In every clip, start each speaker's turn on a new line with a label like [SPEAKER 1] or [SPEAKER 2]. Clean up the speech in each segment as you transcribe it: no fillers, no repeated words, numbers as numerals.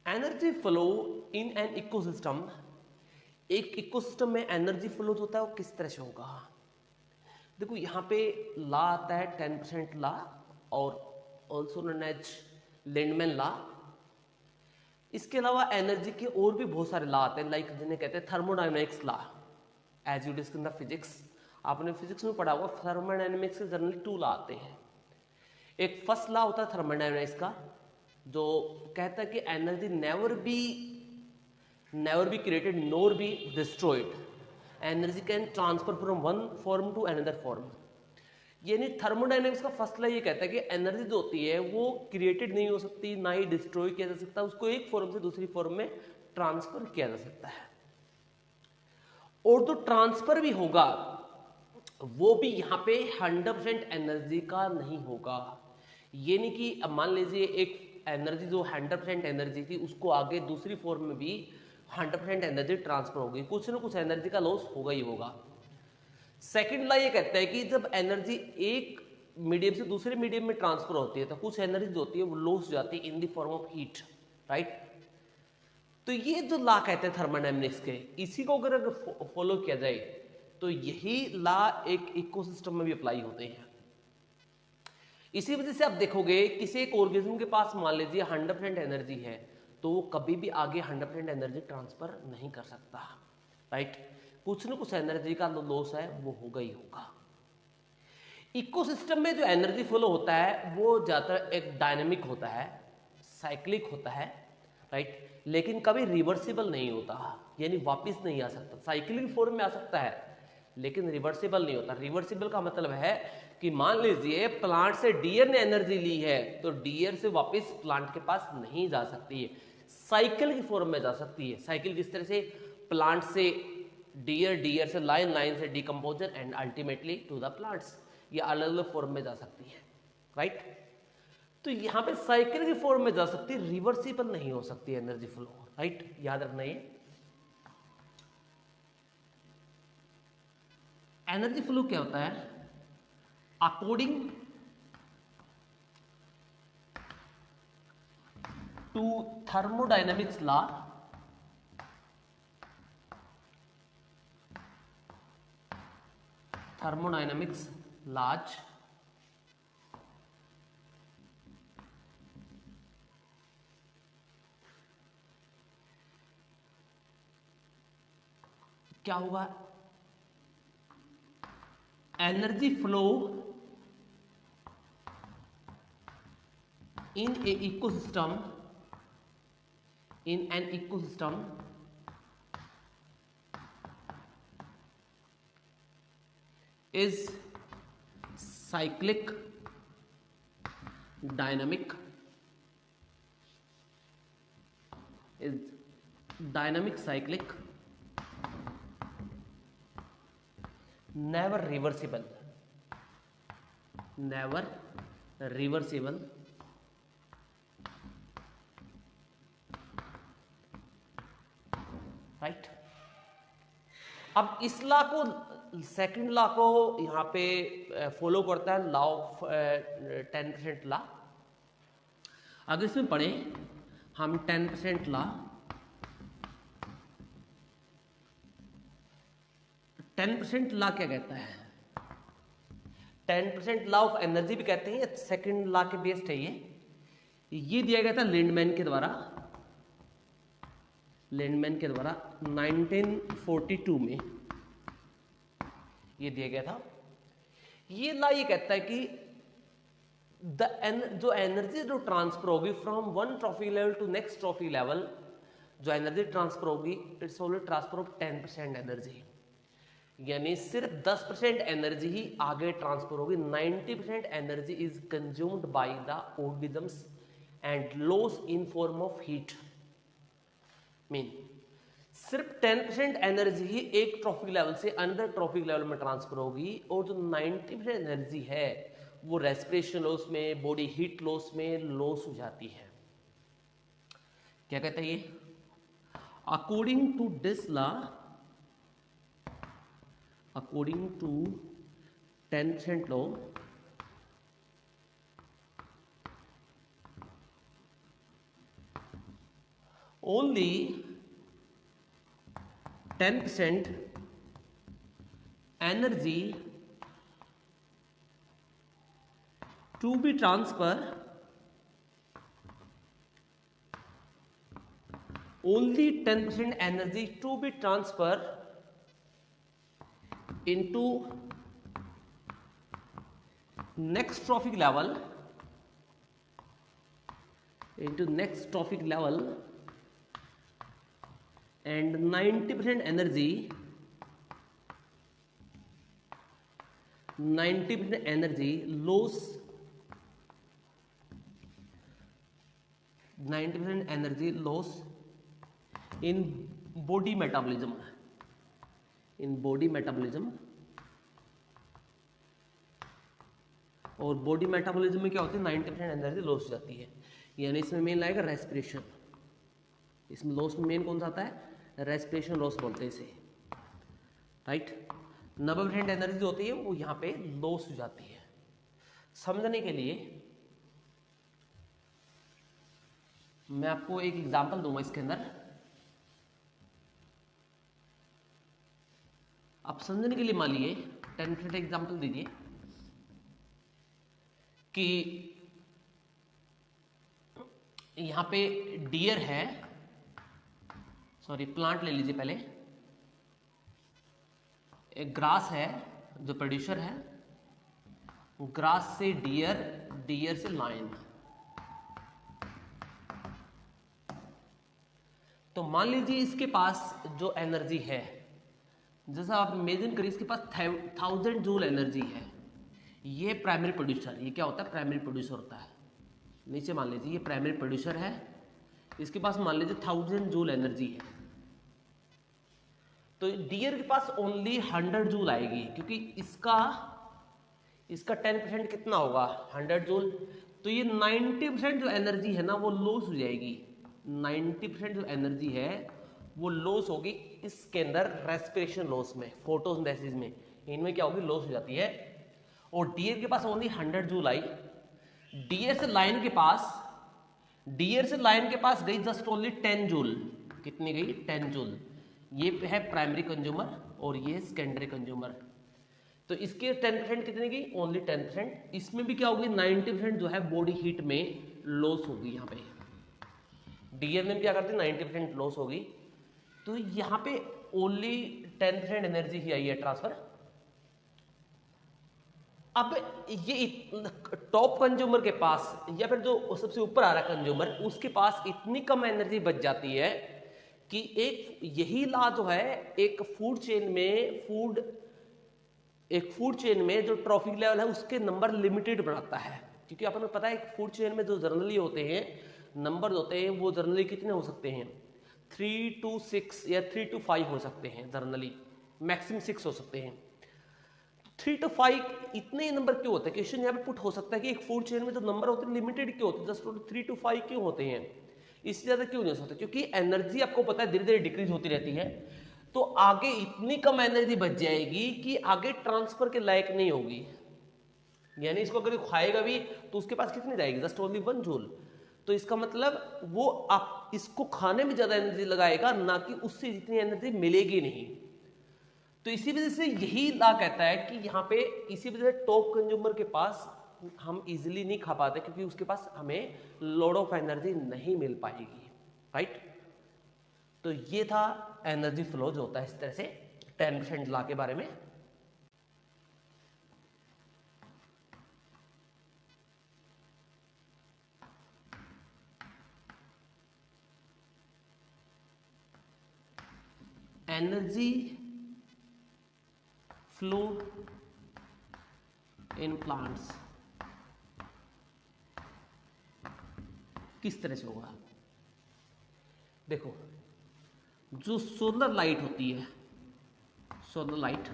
[SPEAKER 1] Energy flow in an ecosystem, एक ecosystem में energy flow जो होता है वो किस तरह से होगा। देखो यहाँ पे ला आता है 10% ला और ऑल्सो नोन एज लिंडमैन ला। इसके अलावा एनर्जी के और भी बहुत सारे ला आते हैं, लाइक जिन्हें कहते हैं thermodynamics law, as you discuss in the physics. आपने फिजिक्स में पढ़ा होगा थर्मोडायनेमिक्स के जनरली 2 ला आते हैं। एक फर्स्ट ला होता है थर्मोडायनेमिक्स का, जो कहता है कि energy never be created nor be destroyed, energy can transfer from one form to another form. यानी थर्मोडायनेमिक्स का फर्स्ट ला ये कहता है कि एनर्जी जो होती है वो क्रिएटेड नहीं हो सकती, ना ही डिस्ट्रॉय किया जा सकता, उसको एक फॉर्म से दूसरी फॉर्म में ट्रांसफर किया जा सकता है। और जो ट्रांसफर भी होगा वो भी यहाँ पे 100% एनर्जी का नहीं होगा। ये नहीं कि अब मान लीजिए एक एनर्जी जो 100% एनर्जी थी उसको आगे दूसरी फॉर्म में भी 100% एनर्जी ट्रांसफर होगी, कुछ ना कुछ एनर्जी का लॉस होगा ही होगा। सेकंड ला ये कहता है कि जब एनर्जी एक मीडियम से दूसरे मीडियम में ट्रांसफर होती है तो कुछ एनर्जी जो होती है वो लॉस हो जाती है in the form of heat, right. तो ये जो ला कहते हैं थर्मोडायनेमिक्स के, इसी को अगर फॉलो किया जाए तो यही ला एक इकोसिस्टम में भी अप्लाई होते हैं। इसी वजह से आप देखोगे किसी एक ऑर्गेनिज्म के पास मान लीजिए 100% एनर्जी है तो वो कभी भी आगे 100% एनर्जी ट्रांसफर नहीं कर सकता, राइट। कुछ ना कुछ एनर्जी का लॉस है वो होगा ही होगा। इकोसिस्टम में जो एनर्जी फ्लो होता है वो ज्यादातर एक डायनेमिक होता है, साइक्लिक होता है, राइट, लेकिन कभी रिवर्सिबल नहीं होता, यानी वापस नहीं आ सकता। साइक्लिक फॉर्म में आ सकता है लेकिन रिवर्सिबल नहीं होता। रिवर्सिबल का मतलब है कि मान लीजिए प्लांट से डियर ने एनर्जी ली है तो डियर से वापस प्लांट के पास नहीं जा सकती है, साइकिल की फॉर्म में जा सकती है। साइकिल किस तरह से, प्लांट से डियर, डियर से लाइन, लाइन से decomposer and ultimately to the plants, ये अलग अलग फॉर्म में जा सकती है, राइट। तो यहां पे साइकिल की फॉर्म में जा सकती है, रिवर्सिबल नहीं हो सकती एनर्जी फ्लो, राइट, याद रखना ये। एनर्जी फ्लो क्या होता है, according to thermodynamics law, thermodynamics laws, क्या होगा, energy flow in a ecosystem, in an ecosystem is cyclic, dynamic, is dynamic, cyclic, never reversible, never reversible, right. अब इस लॉ को, सेकंड लॉ को यहां पे फॉलो करता है लॉ ऑफ 10% लॉ। अगर इसमें पढ़े हम 10% लॉ, 10% लॉ क्या कहता है, 10% लॉ ऑफ एनर्जी भी कहते हैं, सेकंड लॉ के बेस्ड है ये दिया गया था लिंडमैन के द्वारा, लिंडमैन के द्वारा 1942 में ये दिया गया था। ये लॉ ये कहता है कि जो एनर्जी जो ट्रांसफर होगी from one trophic level to next trophic level, जो एनर्जी ट्रांसफर होगी it's only transfer of 10% energy, यानी सिर्फ 10% एनर्जी ही आगे ट्रांसफर होगी। 90% energy is consumed by the organisms and loss in form of heat. Mean सिर्फ 10% energy ही एक ट्रॉफिक लेवल से अनदर ट्रॉफिक लेवल में ट्रांसफर होगी, और जो 90% एनर्जी है वो रेस्पिरेशन लॉस में, बॉडी हीट लॉस में लॉस हो जाती है। क्या कहता है ये, according to this law, according to 10% law, only 10% energy to be transferred, only 10% energy to be transferred into next trophic level, and 90% energy loss, 90% energy loss in body metabolism, और body metabolism में क्या होती है, 90% energy loss हो जाती है। यानी इसमें मेन लाएगा रेस्पिरेशन, इसमें लॉस में मेन कौन सा आता है, रेस्पिरेशन लॉस बोलते हैं इसे, राइट। 90% एनर्जी जो होती है वो यहाँ पे लॉस हो जाती है। समझने के लिए मैं आपको एक एग्जांपल दूंगा इसके अंदर, आप समझने के लिए मान लीजिए 10% एग्जांपल दीजिए कि यहां पे डियर है, सॉरी प्लांट ले लीजिए पहले, एक ग्रास है जो प्रोड्यूसर है, ग्रास से डियर, डियर से लायन। तो मान लीजिए इसके पास जो एनर्जी है, जैसा आप इमेजिन करिए इसके पास 1000 जूल एनर्जी है। ये प्राइमरी प्रोड्यूसर, ये क्या होता है, प्राइमरी प्रोड्यूसर होता है। नीचे मान लीजिए ये प्राइमरी प्रोड्यूसर है, इसके पास मान लीजिए 1000 जूल एनर्जी है। तो डियर के पास ओनली 100 जूल आएगी, क्योंकि इसका 10% कितना होगा, 100 जूल। तो ये 90% जो एनर्जी है ना वो लॉस हो जाएगी। 90% जो एनर्जी है वो लॉस होगी इसके अंदर, रेस्पिरेशन लॉस में, फोटोसिंथेसिस में, इनमें क्या होगी, लॉस हो जाती है। और डियर के पास ओनली 100 जूल आई। डियर से लायन के पास गई जस्ट ओनली 10 जूल। कितनी गई, 10 जूल। ये है प्राइमरी कंज्यूमर और ये सेकेंडरी कंज्यूमर। तो इसके 10% कितनी गई, ओनली 10%। इसमें भी क्या होगी, 90% जो है बॉडी हीट में लॉस होगी। यहाँ पे डियर में क्या करते हैं, 90% लॉस होगी। तो यहाँ पे ओनली 10% एनर्जी ही आई है ट्रांसफर। अब ये टॉप कंज्यूमर के पास या फिर जो सबसे ऊपर आ रहा है कंज्यूमर, उसके पास इतनी कम एनर्जी बच जाती है कि एक यही लॉ जो है एक फूड चेन में जो ट्रॉफिक लेवल है उसके नंबर लिमिटेड बनाता है। क्योंकि आपको पता है एक फूड चेन में जो जर्नली होते हैं नंबर होते हैं वो जर्नली कितने हो सकते हैं, 3 to 6 या 3 to 5 हो सकते हैं, जर्नली मैक्सिमम 6 हो सकते हैं। 3 to 5 इतने नंबर क्यों होते हैं, क्वेश्चन यहाँ पे पुट हो सकता है कि एक फूड चेन में जो नंबर होते हैं लिमिटेड क्यों होते हैं, जस्ट 3 to 5 क्यों होते हैं, इससे ज्यादा क्यों नहीं हो सकते, क्योंकि एनर्जी आपको पता है धीरे धीरे डिक्रीज होती रहती है। तो आगे इतनी कम एनर्जी बच जाएगी कि आगे ट्रांसफर के लायक नहीं होगी। यानी इसको अगर खाएगा भी तो उसके पास कितनी जाएगी, जस्ट ओनली 1 जूल। तो इसका मतलब वो आप इसको खाने में ज्यादा एनर्जी लगाएगा, ना कि उससे जितनी एनर्जी मिलेगी नहीं। तो इसी वजह से यही लॉ कहता है कि यहाँ पे इसी वजह से टॉप कंज्यूमर के पास हम इजीली नहीं खा पाते, क्योंकि उसके पास हमें लोड ऑफ एनर्जी नहीं मिल पाएगी, राइट। तो ये था एनर्जी फ्लो जो होता है इस तरह से 10% लॉ के बारे में। एनर्जी फ्लो इन प्लांट्स किस तरह से होगा, देखो जो सोलर लाइट होती है, सोलर लाइट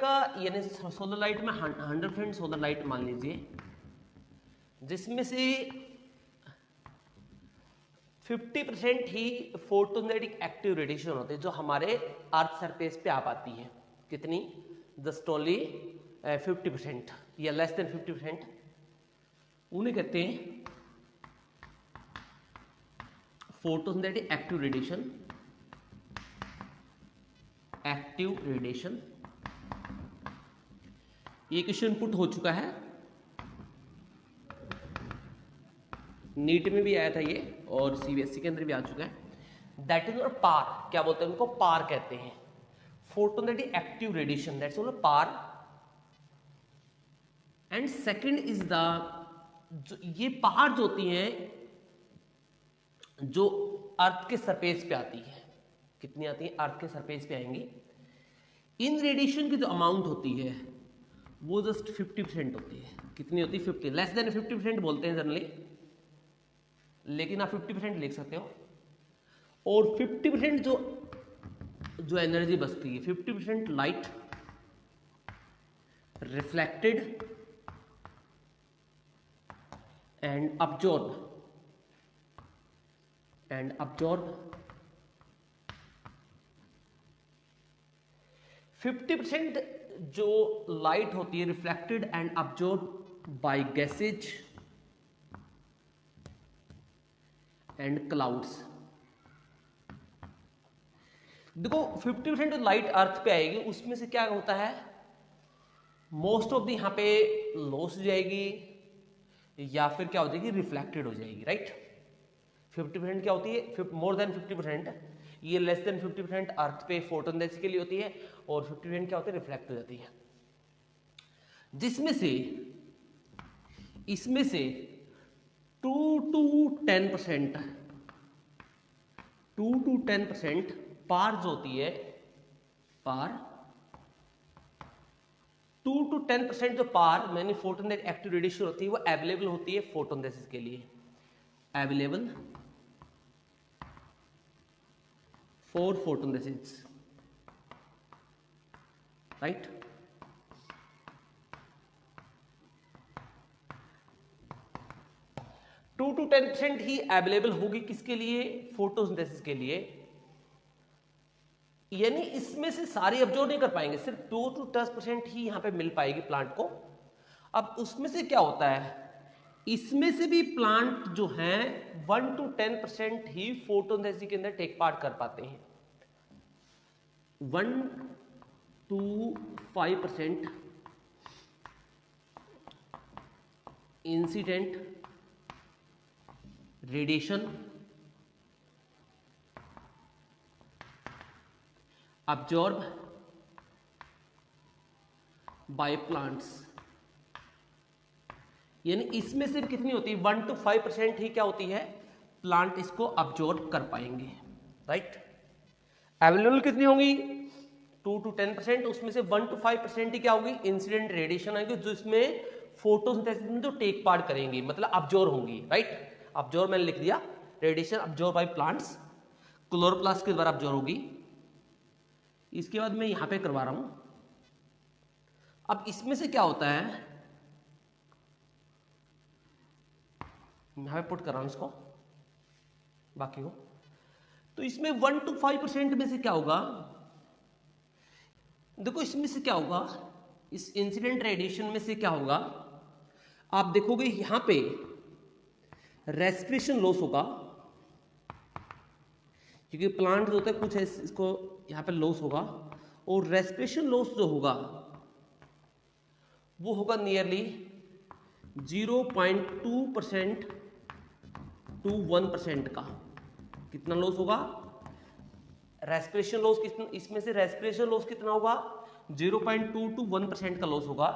[SPEAKER 1] का यानी सोलर लाइट में 100% सोलर लाइट मान लीजिए, जिसमें से 50% ही फोटोनेटिक एक्टिव रेडिएशन होते हैं जो हमारे अर्थ सरफेस पे आ पाती है। कितनी, जस्ट ओनली 50% या लेस देन 50%। उन्हें कहते हैं photosynthetic active radiation, active radiation. ये क्वेश्चन पुट हो चुका है, नीट में भी आया था ये और सीबीएसई के अंदर भी आ चुका है। दैट इज पार, क्या बोलते हैं उनको, पार कहते हैं, photosynthetic active radiation, that's all PAR. And second is the, ये पार जो होती हैं जो अर्थ के सरफेस पे आती है, कितनी आती है, अर्थ के सरफेस पे आएंगी। इन रेडिएशन की जो अमाउंट होती है वो जस्ट 50% होती है। कितनी होती है, 50, लेस देन 50% बोलते हैं जनरली, लेकिन आप 50% लिख सकते हो। और 50% जो एनर्जी बचती है, 50% लाइट रिफ्लेक्टेड एंड अब्जॉर्ब, 50% जो लाइट होती है reflected and absorb by gases and clouds. देखो 50% लाइट अर्थ पे आएगी, उसमें से क्या होता है, मोस्ट ऑफ द यहाँ पे लॉस हो जाएगी या फिर क्या हो जाएगी, रिफ्लेक्टेड हो जाएगी, राइट। 50% क्या होती है, मोर देन 50%, ये लेस देन 50% अर्थ पे फोटोसिंथेसिस के लिए होती है, और 50% क्या होती है, रिफ्लेक्ट हो जाती है। जिसमें से इसमें से 2 to 10%, 2 to 10% पार जो होती है, पार 2 to 10% जो पार मैंने फोटोसिंथेटिक एक्टिव रेडिएशन होती है वो अवेलेबल होती है फोटोसिंथेसिस के लिए, available for photosynthesis, right. Two to 10% ही अवेलेबल होगी किसके लिए, फोटोसिंथेसिस के लिए। यानी इसमें से सारी अब्जॉर्ब नहीं कर पाएंगे, सिर्फ 2 to 10% ही यहां पे मिल पाएगी प्लांट को। अब उसमें से क्या होता है, इसमें से भी प्लांट जो हैं 1 to 10% ही फोटोसिंथेसिस के अंदर टेक पार्ट कर पाते हैं। 1 to 5% incident radiation absorbed by plants, यानी इसमें से कितनी होती है, 1 to 5% ही क्या होती है, प्लांट इसको अब्जॉर्ब कर पाएंगे, राइट। अवेलेबल कितनी होंगी, 2 to 10%, उसमें से 1 to 5% ही क्या होगी, इंसिडेंट रेडिएशन आएगी, जो इसमें फोटोसिंथेसिस में जो टेक पार्ट करेंगी, मतलब अब्जॉर्ब होंगी, राइट। अब्जॉर्ब मैंने लिख दिया, radiation absorb by plants, chloroplast के द्वारा अब्जॉर्ब होगी। इसके बाद मैं यहां पे करवा रहा हूं। अब इसमें से क्या होता है, यहां पे पुट कर रहा हूं इसको, बाकी को। तो इसमें 1 to 5% में से क्या होगा, देखो इसमें से क्या होगा, इस इंसिडेंट रेडिएशन में से क्या होगा, आप देखोगे यहां पे रेस्पिरेशन लॉस होगा, क्योंकि प्लांट जो होता है कुछ है, इसको यहां पे लॉस होगा, और रेस्पिरेशन लॉस जो होगा वो होगा नियरली 0.2% to 1% का। कितना लॉस होगा, रेस्पिरेशन लॉस कितना, इसमें से रेस्पिरेशन लॉस कितना होगा, 0.2 to 1% का लॉस होगा।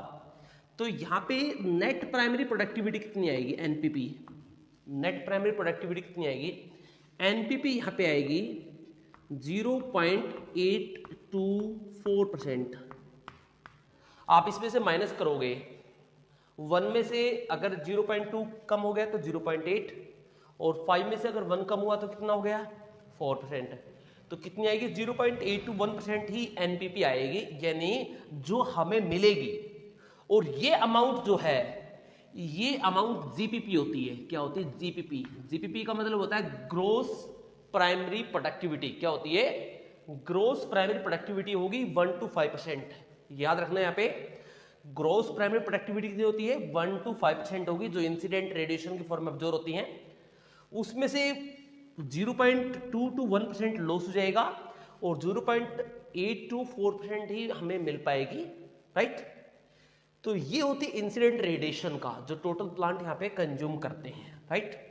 [SPEAKER 1] तो यहां पे नेट प्राइमरी प्रोडक्टिविटी कितनी आएगी, एनपीपी, नेट प्राइमरी प्रोडक्टिविटी कितनी आएगी, एनपीपी यहां पे आएगी 0.824%। आप इसमें से माइनस करोगे, 1 में से अगर 0.2 कम हो गया तो 0.8, और 5 में से अगर 1 कम हुआ तो कितना हो गया, 4%। तो कितनी आएगी, 0.8 to 1% ही एनपीपी आएगी, यानी जो हमें मिलेगी। और ये अमाउंट जो है, ये अमाउंट जीपीपी होती है। क्या होती है, जीपीपी। जीपीपी का मतलब होता है ग्रोस प्राइमरी प्रोडक्टिविटी। क्या होती है, ग्रोस प्राइमरी प्रोडक्टिविटी होगी 1 to 5%। याद रखना यहाँ पे, ग्रोस प्राइमरी प्रोडक्टिविटी कितनी होती है, 1 to 5% होगी, जो इंसिडेंट रेडिएशन की फॉर्म में अब्जॉर्ब होती हैं। उसमें से तो 0.2 to 1% लॉस हो जाएगा और 0.8 to 4% ही हमें मिल पाएगी, राइट। तो ये होती इंसिडेंट रेडिएशन का जो टोटल प्लांट यहाँ पे कंज्यूम करते हैं, राइट।